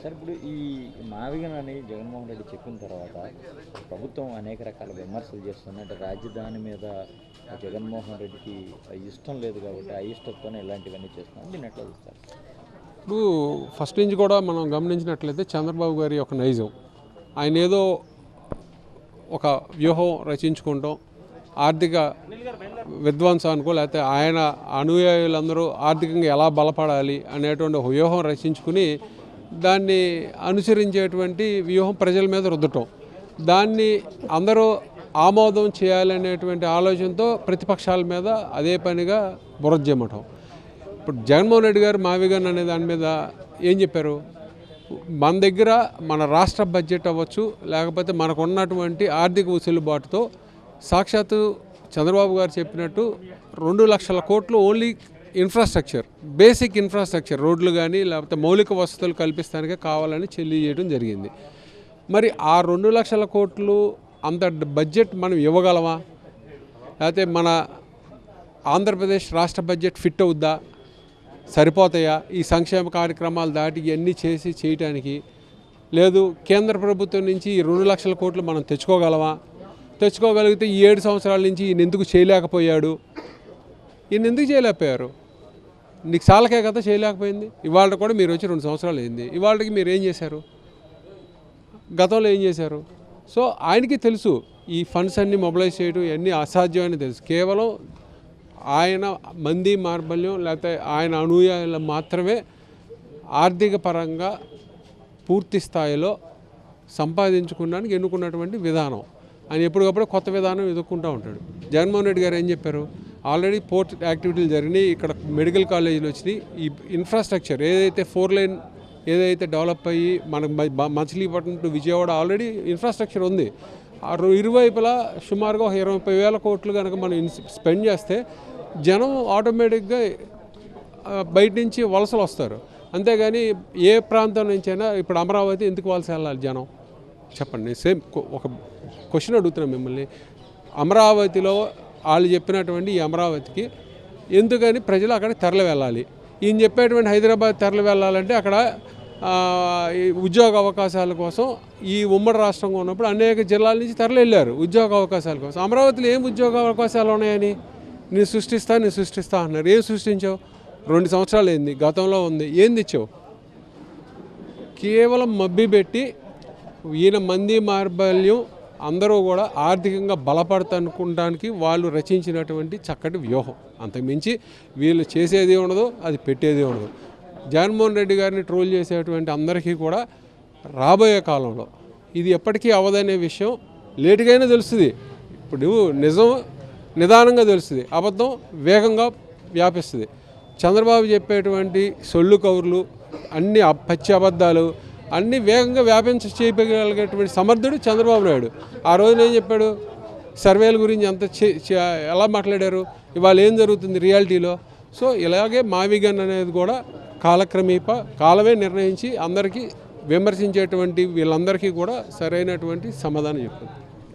Sir ఇప్పుడు ఈ మావిగన్ అని జగన్మోహన్ రెడ్డి చెప్పిన తర్వాత ప్రభుత్వం అనేక రకాల విమర్శలు చేస్తుంది. అంటే రాజధాని మీద జగన్మోహన్ రెడ్డికి ఇష్టం లేదు కాబట్టి అయిష్టతోనే ఇలాంటివన్నీ చేస్తున్నాం. దీన్ని ఎట్లా చూస్తారు? ఇప్పుడు ఫస్ట్ నుంచి కూడా మనం గమనించినట్లయితే చంద్రబాబు గారి యొక్క నైజం, ఆయన ఏదో ఒక వ్యూహం రచించుకుంటాం, ఆర్థిక విధ్వంసానికో లేకపోతే ఆయన అనుయాయులందరూ ఆర్థికంగా ఎలా బలపడాలి అనేటువంటి ఒక వ్యూహం రచించుకుని దాన్ని అనుసరించేటువంటి వ్యూహం ప్రజల మీద రుద్దటం, దాన్ని అందరూ ఆమోదం చేయాలనేటువంటి ఆలోచనతో ప్రతిపక్షాల మీద అదే పనిగా బురద. ఇప్పుడు జగన్మోహన్ రెడ్డి గారు మావిగన్ అనే దాని మీద ఏం చెప్పారు? మన దగ్గర మన రాష్ట్ర బడ్జెట్ అవ్వచ్చు, లేకపోతే మనకు ఉన్నటువంటి ఆర్థిక వెసులుబాటుతో సాక్షాత్తు చంద్రబాబు గారు చెప్పినట్టు 2 లక్షల కోట్లు ఓన్లీ ఇన్ఫ్రాస్ట్రక్చర్, బేసిక్ ఇన్ఫ్రాస్ట్రక్చర్, రోడ్లు కానీ లేకపోతే మౌలిక వసతులు కల్పిస్తానికే కావాలని చేయడం జరిగింది. మరి ఆ 2 లక్షల కోట్లు అంత బడ్జెట్ మనం ఇవ్వగలమా? లేకపోతే మన ఆంధ్రప్రదేశ్ రాష్ట్ర బడ్జెట్ ఫిట్ అవుద్దా? సరిపోతాయా ఈ సంక్షేమ కార్యక్రమాలు దాటి ఇవన్నీ చేయటానికి? లేదు, కేంద్ర ప్రభుత్వం నుంచి ఈ 2 లక్షల కోట్లు మనం తెచ్చుకోగలిగితే ఈ 7 సంవత్సరాల నుంచి ఈయన ఎందుకు చేయలేకపోయాడు? ఎందుకు చేయలేకపోయారు? నీకు సాలకే కదా చేయలేకపోయింది. ఇవాళ కూడా మీరు వచ్చి 2 సంవత్సరాలు అయింది. ఇవాళకి మీరు ఏం చేశారు? గతంలో ఏం చేశారు? సో ఆయనకి తెలుసు ఈ ఫండ్స్ అన్నీ మొబిలైజ్ చేయడం ఇవన్నీ అసాధ్యమని తెలుసు. కేవలం ఆయన మంది మార్బల్యం లేకపోతే ఆయన అనుయాయులు మాత్రమే ఆర్థిక పరంగా పూర్తి స్థాయిలో సంపాదించుకోవడానికి ఎన్నుకున్నటువంటి విధానం. ఆయన ఎప్పటికప్పుడు కొత్త విధానం ఎదుర్కొంటూ ఉంటాడు. జగన్మోహన్ రెడ్డి గారు ఏం చెప్పారు? ఆల్రెడీ పోర్ట్ యాక్టివిటీలు జరిగినాయి, ఇక్కడ మెడికల్ కాలేజీలు వచ్చినాయి, ఈ ఇన్ఫ్రాస్ట్రక్చర్ ఏదైతే 4 లైన్ ఏదైతే డెవలప్ అయ్యి మనకు Machilipatnam to Vijayawada already infrastructure ఉంది. ఇరువైపులా సుమారుగా 20,000 కోట్లు కనుక మనం స్పెండ్ చేస్తే జనం ఆటోమేటిక్గా బయట నుంచి వలసలు వస్తారు. అంతేగాని ఏ ప్రాంతం నుంచైనా ఇప్పుడు అమరావతి ఎందుకు వలస వెళ్ళాలి జనం? చెప్పండి. సేమ్ ఒక క్వశ్చన్ అడుగుతున్నాం మిమ్మల్ని. అమరావతిలో వాళ్ళు చెప్పినటువంటి ఈ అమరావతికి ఎందుకని ప్రజలు అక్కడ తరలి వెళ్ళాలి? ఈయన చెప్పేటువంటి హైదరాబాద్ తరలి వెళ్ళాలంటే అక్కడ ఉద్యోగ అవకాశాల కోసం ఈ ఉమ్మడి రాష్ట్రంగా ఉన్నప్పుడు అనేక జిల్లాల నుంచి తరలి వెళ్ళారు ఉద్యోగ అవకాశాల కోసం. అమరావతిలో ఏం ఉద్యోగ అవకాశాలు ఉన్నాయని నేను సృష్టిస్తా అన్నారు. ఏం సృష్టించావు? 2 సంవత్సరాలు అయింది, గతంలో ఉంది, ఏం తెచ్చావు? కేవలం మబ్బి పెట్టి ఈయన మంది మార్బల్యం అందరూ కూడా ఆర్థికంగా బలపడతానుకోవడానికి వాళ్ళు రచించినటువంటి చక్కటి వ్యూహం. అంతకుమించి వీళ్ళు చేసేది ఉండదు, అది పెట్టేది ఉండదు. జగన్మోహన్ రెడ్డి గారిని ట్రోల్ చేసేటువంటి అందరికీ కూడా రాబోయే కాలంలో ఇది ఎప్పటికీ అవదనే విషయం లేటుగైనా తెలుస్తుంది. ఇప్పుడు నిజం నిదానంగా తెలుస్తుంది, అబద్ధం వేగంగా వ్యాపిస్తుంది. చంద్రబాబు చెప్పేటువంటి సొల్లు కౌర్లు అన్ని పచ్చి అబద్ధాలు అన్నీ వేగంగా చేయగలిగేటువంటి సమర్థుడు చంద్రబాబు నాయుడు. ఆ రోజున ఏం చెప్పాడు? సర్వేల గురించి అంత ఎలా మాట్లాడారు? ఇవాళ ఏం జరుగుతుంది రియాలిటీలో? సో ఇలాగే మావిగన్ అనేది కూడా కాలమే నిర్ణయించి అందరికీ విమర్శించేటువంటి వీళ్ళందరికీ కూడా సరైనటువంటి సమాధానం చెప్తుంది.